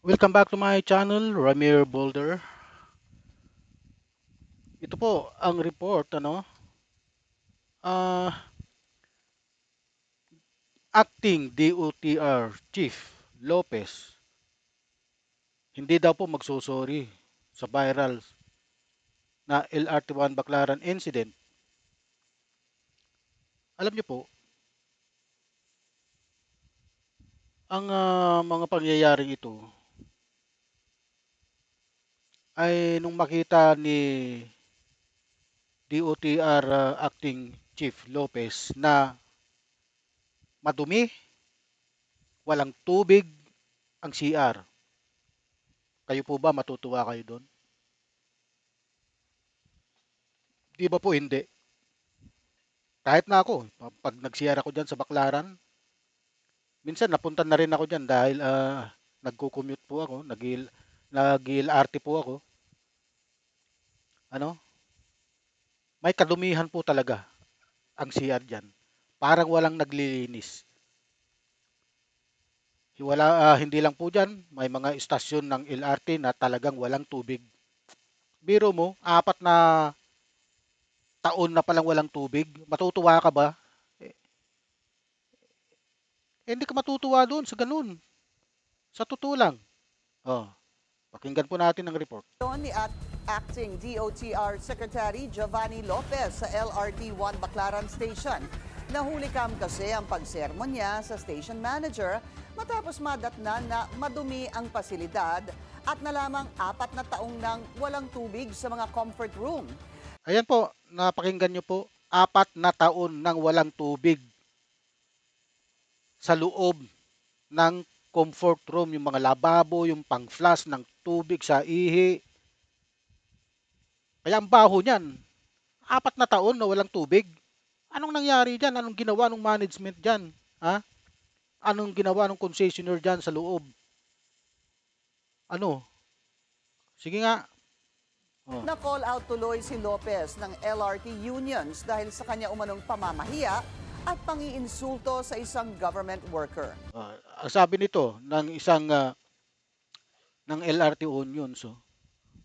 Welcome back to my channel, Ramir Boulder. Ito po ang report, ah, acting DOTR Chief Lopez, hindi daw po magsusori sa viral na LRT-1 Baclaran incident. Alam niyo po, ang mga pangyayaring ito ay nung makita ni DOTR acting Chief Lopez na madumi, walang tubig ang CR. Kayo po ba matutuwa kayo doon? Di ba po hindi? Kahit na ako, pag nag-CR ako dyan sa Baclaran, minsan napunta na rin ako dyan dahil nagko-commute po ako, nag-LRT po ako. Ano? May kadumihan po talaga ang CR dyan. Parang walang naglilinis. Hindi lang po dyan, may mga istasyon ng LRT na talagang walang tubig. Biro mo, 4 na taon na palang walang tubig. Matutuwa ka ba? Hindi ka matutuwa doon sa ganun. Sa totoo lang. Oh, pakinggan po natin ang report. Ni Acting DOTR Secretary Giovanni Lopez sa LRT-1 Baclaran Station. Nahuli kam kasi ang pagsermon niya sa station manager matapos madatnan na madumi ang pasilidad at na lamang 4 na taong nang walang tubig sa mga comfort room. Ayan po, napakinggan nyo po, 4 na taon nang walang tubig sa loob ng comfort room, yung mga lababo, yung pang-flush ng tubig sa ihi. Kaya ang baho niyan, 4 na taon na walang tubig. Anong nangyari dyan? Anong ginawa ng management dyan? Ha? Anong ginawa ng concessionaire dyan sa loob? Ano? Sige nga. Oh. Na-call out tuloy si Lopez ng LRT unions dahil sa kanya umanong pamamahiya at pangiinsulto sa isang government worker. Ang sabi nito ng isang ng LRT unions,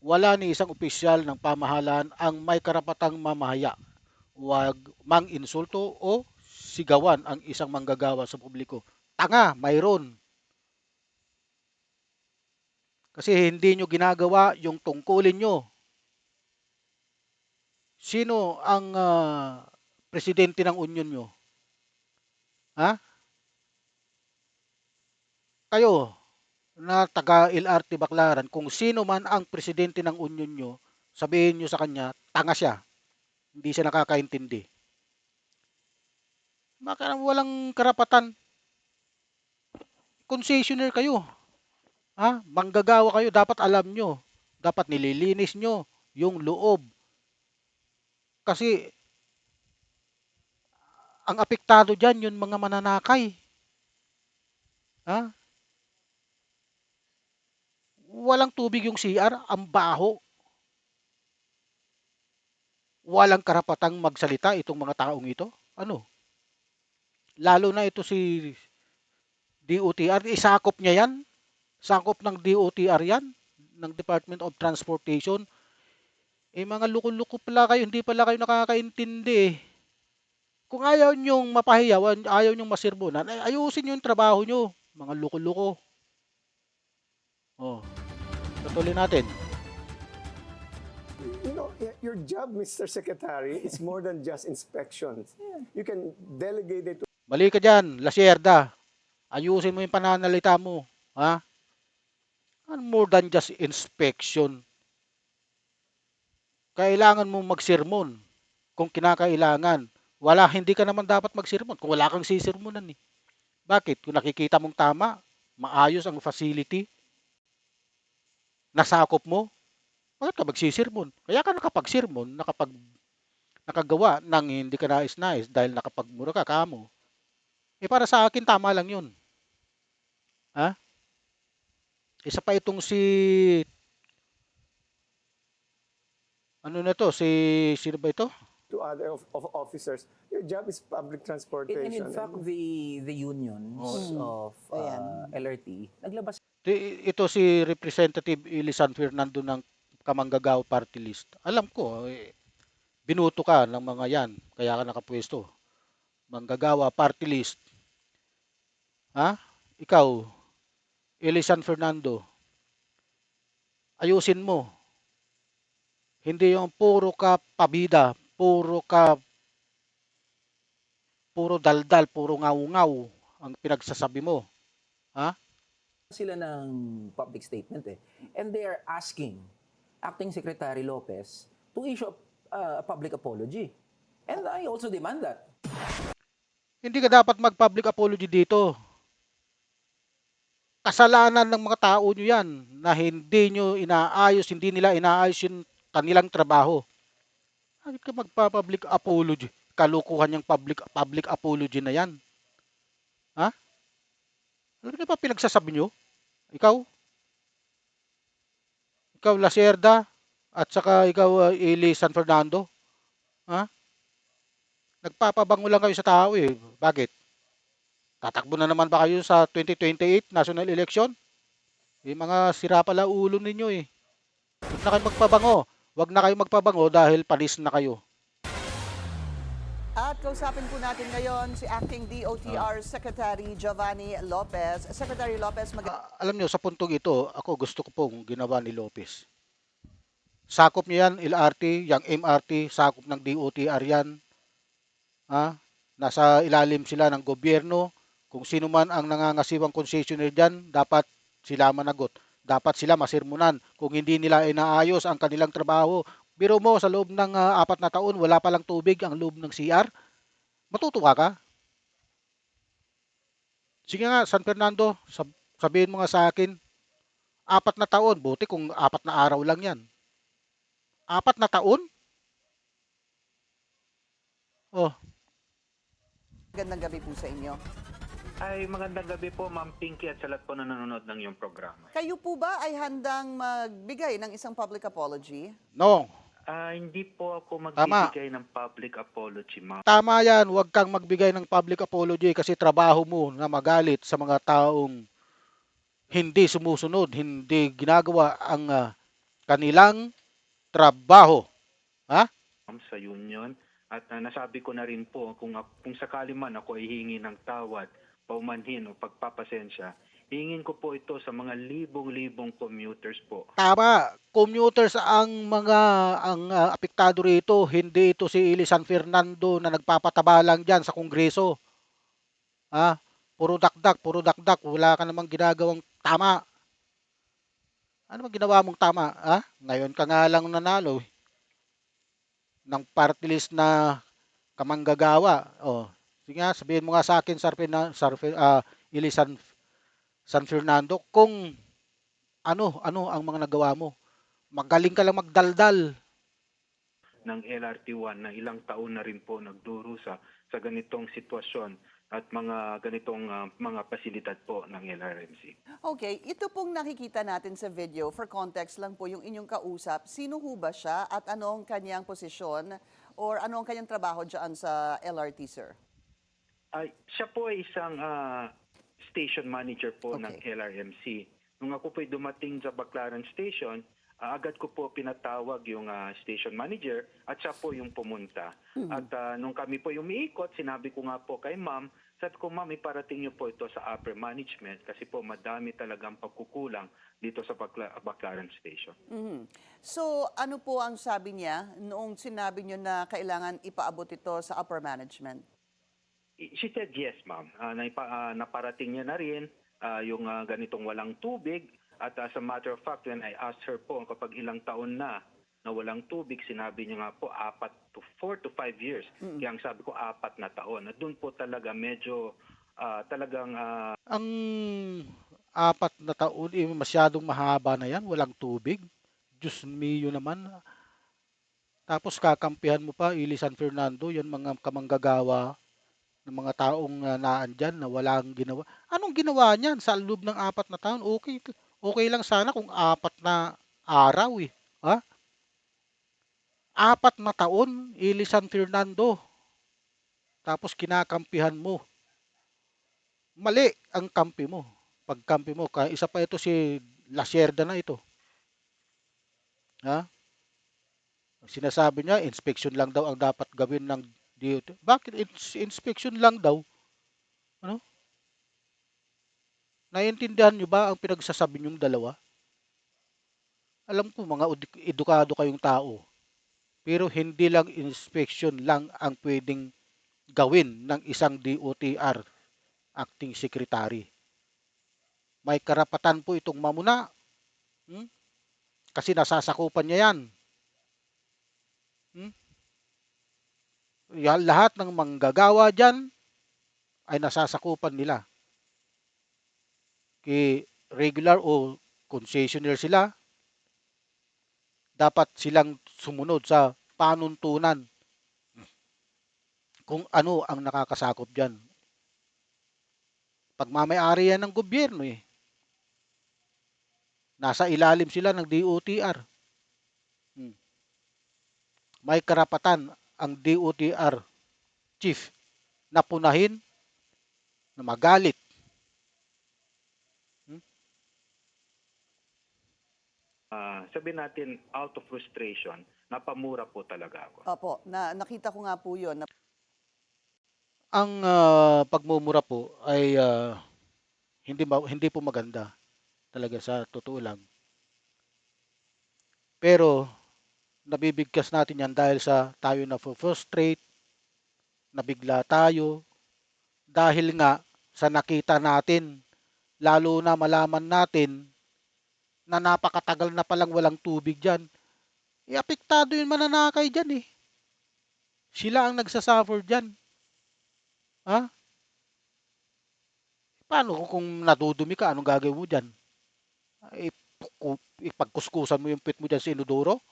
wala ni isang opisyal ng pamahalaan ang may karapatang mamahaya. Huwag mang-insulto o sigawan ang isang manggagawa sa publiko. Tanga, mayroon. Kasi hindi nyo ginagawa yung tungkulin nyo. Sino ang presidente ng union nyo? Ha? Kayo, na taga LRT Baclaran, kung sino man ang presidente ng union nyo, sabihin nyo sa kanya, tanga siya. Hindi siya nakakaintindi. Baka walang karapatan. Concessionaire kayo. Ha? Manggagawa kayo, dapat alam nyo. Dapat nililinis nyo yung loob. Kasi ang apektado dyan yung mga mananakay. Ha? Walang tubig yung CR, ang baho. Walang karapatang magsalita itong mga taong ito. Ano? Lalo na ito si DOTR, isakop niya yan. Sakop ng DOTR yan, ng Department of Transportation. Mga luko-luko pala kayo, hindi pala kayo nakakaintindi eh. Kung ayaw nyong mapahiyawan, ayaw nyong masirmonan, ay ayusin yung trabaho nyo, mga luko-luko. Oh, tutuloy natin. You know, your job, Mr. Secretary, is more than just inspections. You can delegate it to... Mali ka dyan, Lacerda. Ayusin mo yung pananalita mo. Ha? More than just inspection. Kailangan mong magsermon kung kinakailangan. Hindi ka naman dapat magsermon kung wala kang sisirmonan eh. Bakit? Kung nakikita mong tama, maayos ang facility, nasakop mo, bakit ka magsisirmon? Kaya ka nakapag-sermon, nakagawa ng hindi ka nais-nais dahil nakapagmura ka kamo. Para sa akin, tama lang yun. Ha? Isa pa itong si... Ano na to? Sino ba ito? To other officers. Your job is public transportation. In fact, the unions of LRT, naglabas Ito si Representative Ilisan Fernando ng Kamanggagawa Party List. Alam ko, binuto ka ng mga yan, kaya ka nakapwesto. Manggagawa Party List. Ha? Ikaw, Ilisan Fernando, ayusin mo. Hindi yung puro ka pabida, puro daldal, puro ngaw-ngaw ang pinagsasabi mo. Ha? Sila ng public statement eh. And they are asking Acting Secretary Lopez to issue a public apology. And I also demand that. Hindi ka dapat mag-public apology dito. Kasalanan ng mga tao nyo yan na hindi nila inaayos yung kanilang trabaho. Bakit ka magpa-public apology? Kalukuhan yung public apology na yan. Ha? Ano ka ba pinagsasabi nyo? Ikaw? Ikaw, Lacerda? At saka ikaw, Eli San Fernando? Ha? Nagpapabango lang kayo sa tao eh. Bakit? Tatakbo na naman ba kayo sa 2028 national election? Mga sira pala ulo ninyo eh. Huwag na kayo magpabango. Huwag na kayo magpabango dahil panis na kayo. At kausapin po natin ngayon si Acting DOTR Secretary Giovanni Lopez. Secretary Lopez, Alam nyo, sa puntong ito, ako gusto ko pong ginawa ni Lopez. Sakop niya yan, LRT, yung MRT, sakop ng DOTR yan. Ha? Nasa ilalim sila ng gobyerno. Kung sino man ang nangangasiwang concessionaire dyan, dapat sila managot. Dapat sila masirmunan kung hindi nila inaayos ang kanilang trabaho. Biro mo, sa loob ng 4 na taon, wala palang tubig ang loob ng CR. Matutuwa ka? Sige nga, San Fernando, sabihin mo nga sa akin, 4 na taon, buti kung 4 na araw lang yan. 4 na taon? Oh, magandang gabi po sa inyo. Ay, magandang gabi po, Ma'am Pinky at sa lahat po na nanonood ng iyong programa. Kayo po ba ay handang magbigay ng isang public apology? no. Hindi po ako Tama. magbibigay ng public apology, Ma'am. Tama yan, huwag kang magbigay ng public apology kasi trabaho mo na magalit sa mga taong hindi sumusunod, hindi ginagawa ang kanilang trabaho. Ha? Ma'am, sa union. At nasabi ko na rin po, kung sakali man ako ay hingi ng tawad, paumanhin o pagpapasensya, hingin ko po ito sa mga libong-libong commuters po. Tama, commuters ang apektado rito, hindi ito si Ili San Fernando na nagpapataba lang diyan sa Kongreso. Ha? Puro dakdak, wala ka namang ginagawang tama. Ano bang ginawa mong tama? Ha? Ngayon ka nga lang nanalo ng party list na kamanggagawa. Oh, sige nga, sabihin mo nga sa akin, Ili San Fernando, kung ano ang mga nagawa mo. Magaling ka lang magdaldal. Ng LRT1 na ilang taon na rin po nagdurusa sa ganitong sitwasyon at mga ganitong mga pasilidad po ng LRMC. Okay, ito pong nakikita natin sa video, for context lang po yung inyong kausap, sino ho ba siya at ano ang kanyang posisyon or ano ang kanyang trabaho dyan sa LRT, sir? Siya po ay isang station manager po ng Okay. LRMC. Nung ako po ay dumating sa Baclaran Station, agad ko po pinatawag yung station manager at siya po yung pumunta. At nung kami po yung umiikot, sinabi ko nga po kay ma'am, sabi ko, ma'am, iparating niyo po ito sa upper management kasi po madami talagang pagkukulang dito sa Baclaran Station. Mhm. So, ano po ang sabi niya noong sinabi niyo na kailangan ipaabot ito sa upper management? She said yes, ma'am. Naparating niya na rin yung ganitong walang tubig. At as a matter of fact, when I asked her po kapag ilang taon na walang tubig, sinabi niya nga po 4 to 5 years. Kaya ang sabi ko 4 na taon. At doon po talaga medyo talagang Ang 4 na taon, masyadong mahaba na yan, walang tubig. Diyos mio naman. Tapos kakampihan mo pa, Ili San Fernando, yan mga kamanggagawa ng mga taong naandyan na walang ginawa. Anong ginawa niyan sa loob ng 4 na taon? Okay lang sana kung 4 na araw eh. Ha? 4 na taon, Ili San Fernando. Tapos kinakampihan mo. Mali ang kampi mo. pagkampi mo. Isa pa ito si Lacerda na ito. Ha? Sinasabi niya, inspection lang daw ang dapat gawin ng DOT. Bakit inspection lang daw? Ano? Naiintindihan niyo ba ang pinagsasabi niyong dalawa? Alam ko mga edukado kayong tao. Pero hindi lang inspection lang ang pwedeng gawin ng isang DOTR acting secretary. May karapatan po itong mamuna. Hmm? Kasi nasasakupan niya yan. Hmm? Yan, lahat ng manggagawa dyan ay nasasakupan nila. Regular o concessionaire sila, dapat silang sumunod sa panuntunan kung ano ang nakakasakop dyan. Pagmamayari yan ng gobyerno eh. Nasa ilalim sila ng DOTR. May karapatan ang DOTR chief na punahin, na magalit. Sabihin natin out of frustration, napamura po talaga ako. Opo, nakita ko nga po yun. Ang pagmumura po ay hindi po maganda talaga sa totoo lang. Pero nabibigkas natin yan dahil sa tayo na frustrate, nabigla tayo, dahil nga sa nakita natin, lalo na malaman natin na napakatagal na palang walang tubig dyan. Apektado yung mananakay dyan eh. Sila ang nagsasuffer dyan. Ha? Paano kung nadudumi ka, anong gagawin mo dyan? Ipagkuskusan mo yung pit mo dyan sa inodoro?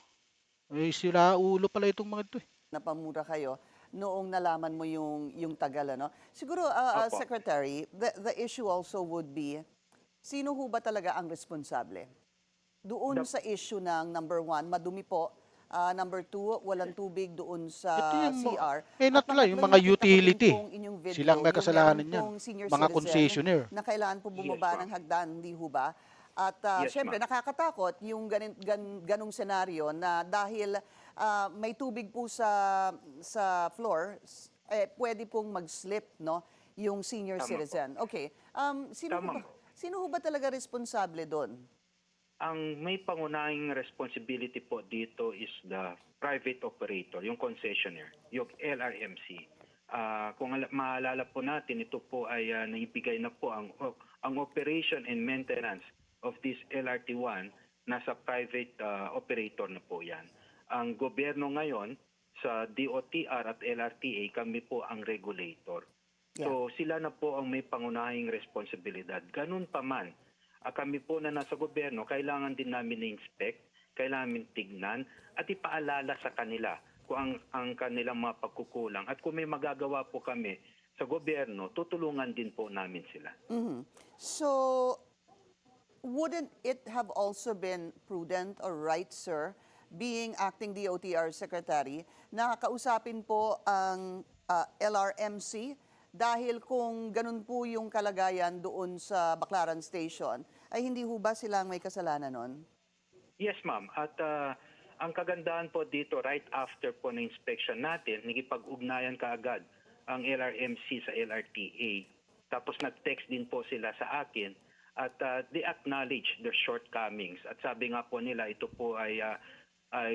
Sila ulo pala itong mga ito eh. Napamura kayo noong nalaman mo yung tagal, ano? Siguro, Opo. Secretary, the issue also would be, sino ho ba talaga ang responsable? Doon sa issue ng number 1, madumi po. Number 2, walang tubig doon sa Ito yung CR. not At lang, yung pangatlo, mga nakita ko din utility. pong inyong video, Silang may yung kasalanan meron yan. pong senior Mga citizen concessionaire. na kailangan po bumaba Yes, ma'am. ng hagdan, hindi ho ba? At Yes, syempre, ma'am. nakakatakot yung ganong senaryo na dahil may tubig po sa floor, pwede pong mag-slip, no, yung senior Tama po. citizen. Okay. Tama. Sino ho ba talaga responsable doon? Ang may pangunahing responsibility po dito is the private operator, yung concessionaire, yung LRMC. Kung maalala po natin, ito po ay naibigay na po ang operation and maintenance of this LRT1 nasa private operator na po yan. Ang gobyerno ngayon sa DOTR at LRTA, kami po ang regulator. Yeah. So sila na po ang may pangunahing responsibilidad. Ganun pa man, kami po na nasa gobyerno, kailangan din namin na-inspect, kailangan namin tignan at ipaalala sa kanila kung ang kanilang mga pagkukulang. At kung may magagawa po kami sa gobyerno, tutulungan din po namin sila. Mhm. So, wouldn't it have also been prudent or right, sir, being acting DOTR Secretary, na kausapin po ang LRMC dahil kung ganun po yung kalagayan doon sa Baclaran Station, ay hindi ho ba silang may kasalanan nun? Yes, ma'am. At ang kagandahan po dito, right after po na inspection natin, nagipag-ugnayan kaagad ang LRMC sa LRTA. Tapos nag-text din po sila sa akin at they acknowledge their shortcomings. At sabi nga po nila, ito po ay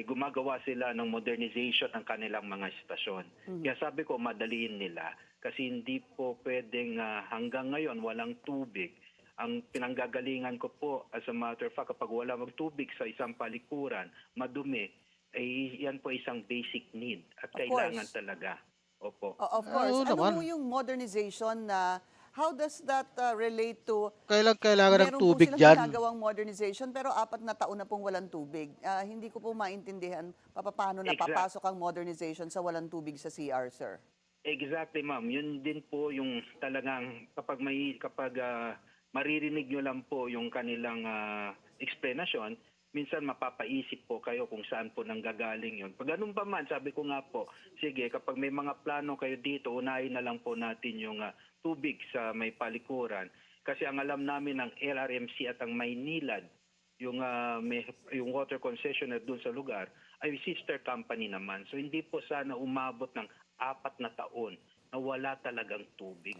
gumagawa sila ng modernization ng kanilang mga istasyon. Kaya sabi ko, madaliin nila kasi hindi po pwedeng hanggang ngayon walang tubig. Ang pinanggagalingan ko po, as a matter of fact, kapag wala magtubig sa isang palikuran, madumi, ay yan po isang basic need at Of kailangan course. talaga. Opo. Of course. Oo Ano naman. ho yung modernization na, how does that relate to, Kailangan ng meron tubig po silang dyan. ginagawang modernization pero 4 na taon na pong walang tubig. Hindi ko po maintindihan paano napapasok ang modernization sa walang tubig sa CR, sir. Exactly, ma'am. Yun din po yung talagang kapag maririnig nyo lang po yung kanilang explanation, minsan mapapaisip po kayo kung saan po nanggagaling yun. Pag ganun pa man, sabi ko nga po, sige, kapag may mga plano kayo dito, unahin na lang po natin yung tubig sa may palikuran. Kasi ang alam namin ng LRMC at ang Maynilad, yung water concessionaire doon sa lugar, ay sister company naman. So hindi po sana umabot ng 4 na taon na wala talagang tubig.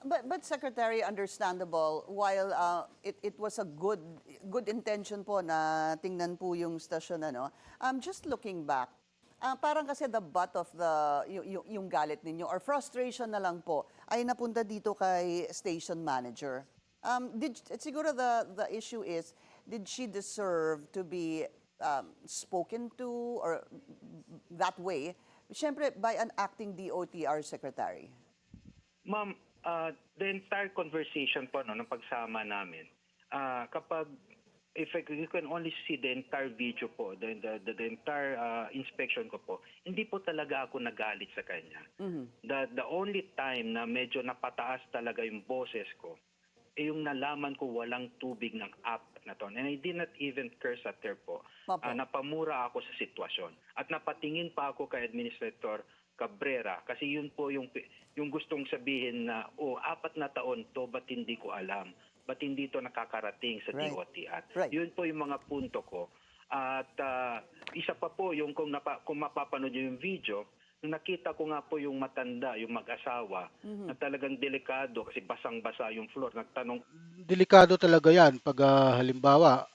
But Secretary, understandable, while it was a good intention po na tingnan po yung stasyon, ano, just looking back, parang kasi the butt of yung galit ninyo or frustration na lang po ay napunta dito kay station manager. Siguro the issue is, did she deserve to be spoken to or that way, syempre by an acting DOTR secretary? Ma'am, the entire conversation po no, ng pagsama namin, kapag if you can only see the entire video po, the entire inspection ko po, hindi po talaga ako nagalit sa kanya. The only time na medyo napataas talaga yung boses ko, yung nalaman ko walang tubig ng 4 na taon. And I did not even curse at her po. Opo. Napamura ako sa sitwasyon. At napatingin pa ako kay Administrator Cabrera kasi yun po yung gustong sabihin na 4 na taon to, ba't hindi ko alam? Ba't hindi to nakakarating sa Right. DOTR? Right. Yun po yung mga punto ko. At isa pa po, yung kung mapapanood yung video, nung nakita ko nga po yung matanda, yung mag-asawa, na talagang delikado kasi basang-basa yung floor. Nagtanong Delikado talaga yan pag halimbawa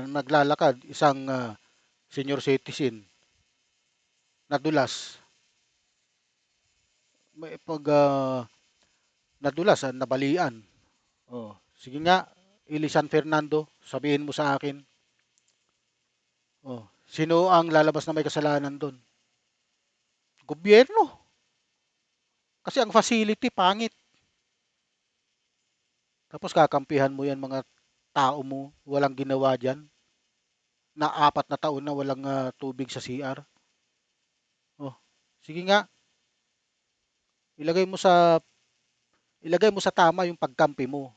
naglalakad isang senior citizen nadulas. Pag nadulas, nabalian. Oh, sige nga, Ili San Fernando, sabihin mo sa akin. Oh, sino ang lalabas na may kasalanan doon? Gobyerno. Kasi ang facility pangit. Tapos kakampihan mo yan mga tao mo, walang ginawa diyan. Na 4 na taon na walang tubig sa CR. Oh, sige nga, ilagay mo sa tama yung pagkampi mo.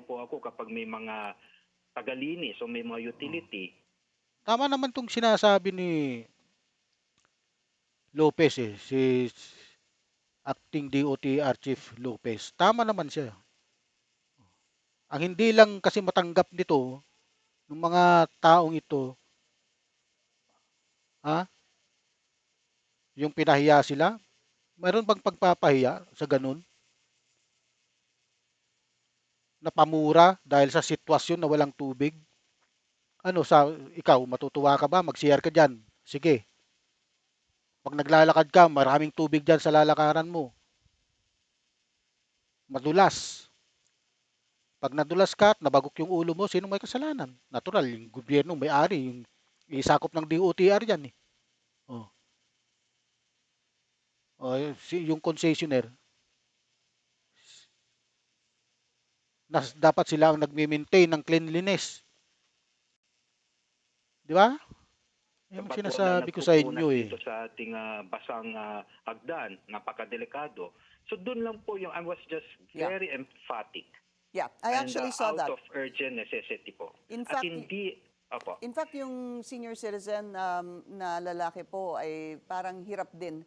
po ako kapag may mga tagalinis o may mga utility, Tama naman tong sinasabi ni Lopez si acting DOTR Chief Lopez. Tama naman siya. Ang hindi lang kasi matanggap nito ng mga taong ito, yung pinahiya sila, mayroon bang pagpapahiya sa ganun? Napamura dahil sa sitwasyon na walang tubig? Ikaw, matutuwa ka ba? Mag-share ka dyan. Sige. Pag naglalakad ka, maraming tubig dyan sa lalakaran mo. Madulas. Pag nadulas ka at nabagok yung ulo mo, sino may kasalanan? Natural, yung gobyerno may-ari, yung isakop ng DOTR yan. Oh. Yung concessionaire, dapat sila ang nagme-maintain ng cleanliness. Di ba? Yung kapag sinasabi wala ko sa inyo nagpupunas dito sa ating basang hagdan, napakadelikado. So doon lang po yung I was just very emphatic. Yeah, I actually saw out that. of urgent necessity po. In At fact, hindi, opo. In fact, yung senior citizen na lalaki po ay parang hirap din.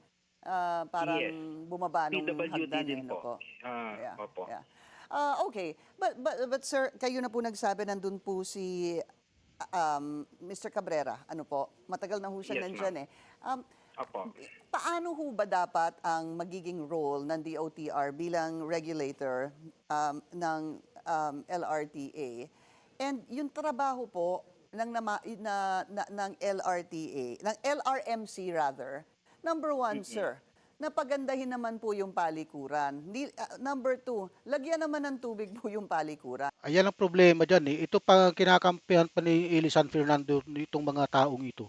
Parang Yes. bumaba nung PWD hagdan. din no po. Yeah, Opo. yeah. Okay. But sir, kayo na po nagsabi nandun po si Mr. Cabrera. Ano po? Matagal na ho siyang Yes, nandyan eh. Opo. Paano ho ba dapat ang magiging role ng DOTR bilang regulator ng LRTA? And yung trabaho po ng LRTA, ng LRMC rather, number one, sir, napagandahin naman po yung palikuran. Number two, lagyan naman ng tubig po yung palikuran. Ayan ang problema dyan eh. Ito pa kinakampihan pa ni Ili San Fernando nitong mga taong ito.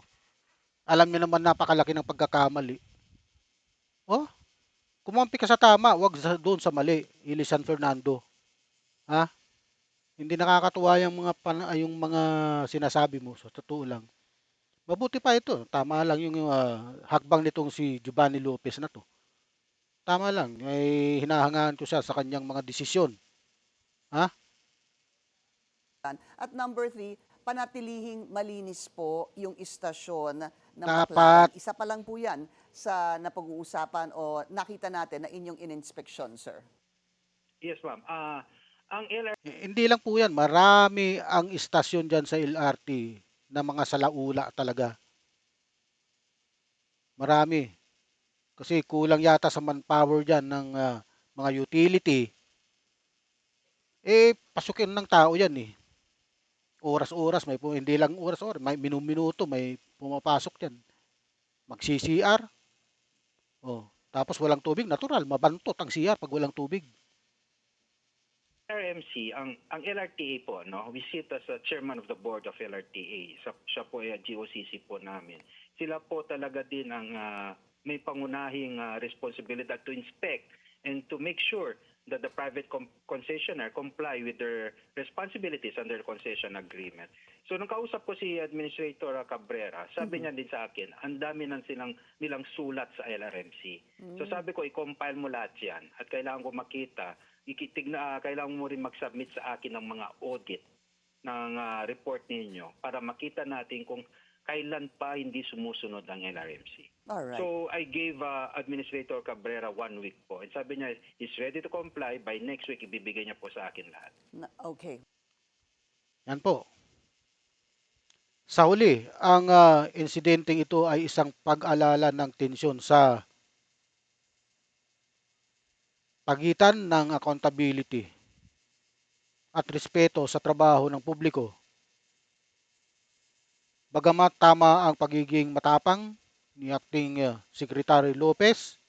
Alam niyo naman napakalaki ng pagkakamali. Oh, kumampi ka sa tama, wag doon sa mali, Ili San Fernando. Ha? Hindi nakakatuwa yung mga sinasabi mo, sa totoo lang. Mabuti pa ito, tama lang yung hakbang nitong si Giovanni Lopez na to. Tama lang, ay hinahangaan ko siya sa kanyang mga desisyon. Ha? At number three, panatilihing malinis po yung istasyon ng Dapat. Baclaran. Isa pa lang po yan sa napag-uusapan o nakita natin na inyong in-inspection, sir. Yes, ma'am. Ang LRT Hindi lang po yan, marami ang istasyon dyan sa LRT na mga salaula talaga. Marami. Kasi kulang yata sa manpower dyan ng mga utility. Pasukin ng tao yan eh. Oras-oras, hindi lang oras-oras, may minuto may pumapasok dyan. Mag-CCR, oh, tapos walang tubig, natural, mabantot ang CR pag walang tubig. RMC, ang LRTA po, no, we sit as a chairman of the board of LRTA. Siya po ay GOCC po namin. Sila po talaga din ang may pangunahing responsibilidad to inspect and to make sure that the private concessionaire comply with their responsibilities under the concession agreement. So nung kausap ko si Administrator Cabrera, sabi niya din sa akin, ang dami nilang sulat sa LRMC. So sabi ko, i-compile mo lahat yan at kailangan ko makita, kailangan mo rin mag-submit sa akin ng mga audit ng report ninyo para makita natin kung kailan pa hindi sumusunod ang LRMC. Alright. So I gave Administrator Cabrera 1 week po. And sabi niya, he's ready to comply. By next week, ibibigay niya po sa akin lahat. Okay. Yan po. Sa huli, ang insidenteng ito ay isang pag-alala ng tensyon sa pagitan ng accountability at respeto sa trabaho ng publiko. Bagamat tama ang pagiging matapang ni Acting Secretary Lopez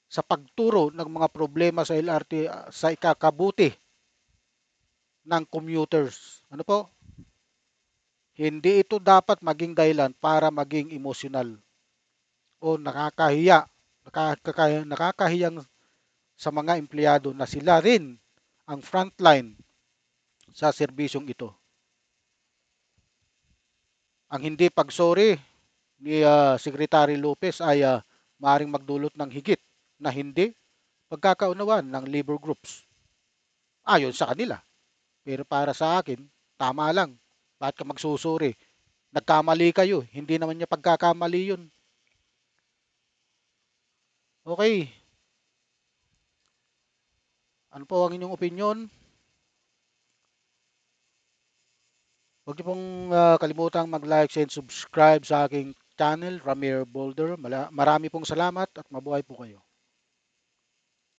sa pagturo ng mga problema sa LRT sa ikakabuti ng commuters. Ano po? Hindi ito dapat maging dahilan para maging emosyonal o nakakahiyang sa mga empleyado na sila rin ang frontline sa serbisyong ito. Ang hindi pagsorry ni Secretary Lopez ay maaaring magdulot ng higit na hindi pagkakaunawaan ng labor groups. Ayon sa kanila. Pero para sa akin, tama lang. Bakit ka magsusuri? Nagkamali kayo. Hindi naman niya pagkakamali yun. Okay. Ano po ang inyong opinion? Huwag niyo pong kalimutang mag-like and subscribe sa aking channel, Ramir Boulder. Marami pong salamat at mabuhay po kayo.